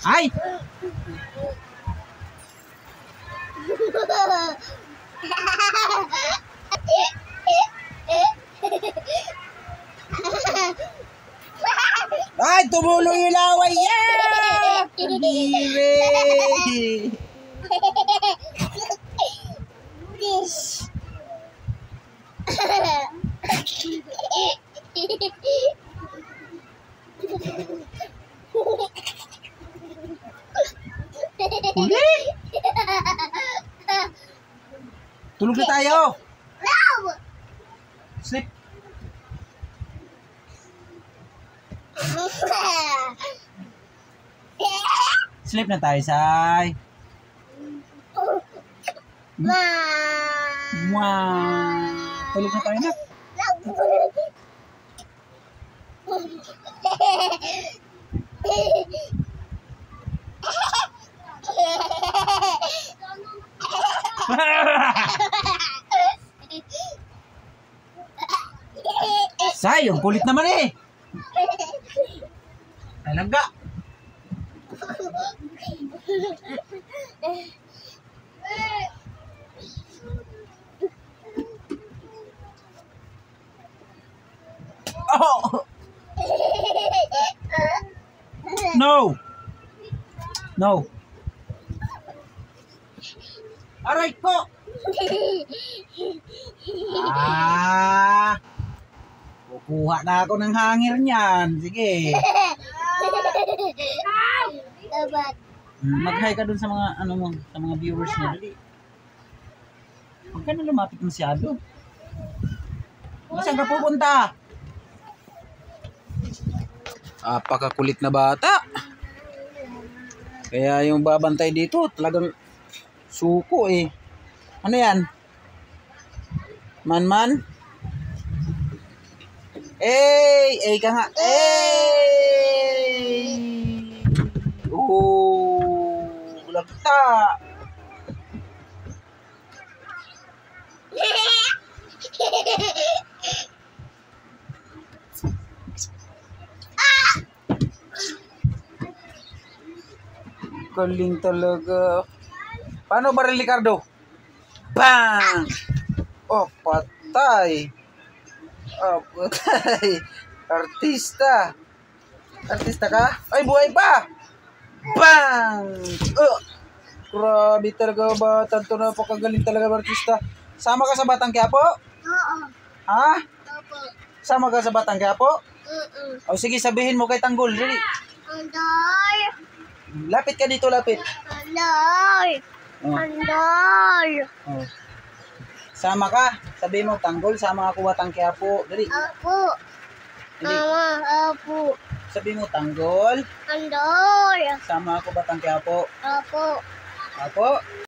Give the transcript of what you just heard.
Ay! Ay, tumulong yung laway! Yeah! Kadiri! Huli! Tulog na tayo! Sleep! Sleep na tayo, Sai. Wow! Tulog na tayo na. Sai, ang kulit naman eh. Talaga. Oh. No. No. Aray ko. Kukuha na ako ng hangir niyan. Sige. Mag-hi ka dun sa mga ano mo, sa mga viewers na dali. Huwag ka na lumapit masyado. Saan ka pupunta? Apakakulit na bata. Kaya yung babantay dito, talagang suko eh. Ano yan? Man-man? Ey ka nga. Oh, lagta. Galing talaga. Paano baril, Ricardo? Bang! Oh, patay. Oh, patay. Artista. Artista ka? Ay, buhay pa! Bang! Grabe talaga, Batang to. Napakagaling talaga, artista. Sama ka sa Batang Quiapo? Oo. Ha? Opo. Sama ka sa Batang Quiapo? Oo. O sige, sabihin mo kay Tanggol. Dali. Andoy. Lapit ka dito, lapit. Andoy. Oh. Andoy. Oh. Sama ka. Sabihin mo, Tanggol, sama ako Batang Quiapo. Dali. Apo. Dali. Mama, apo. Sabihin mo, Tanggol, Andoy. sama ako Batang Quiapo. Apo. Apo.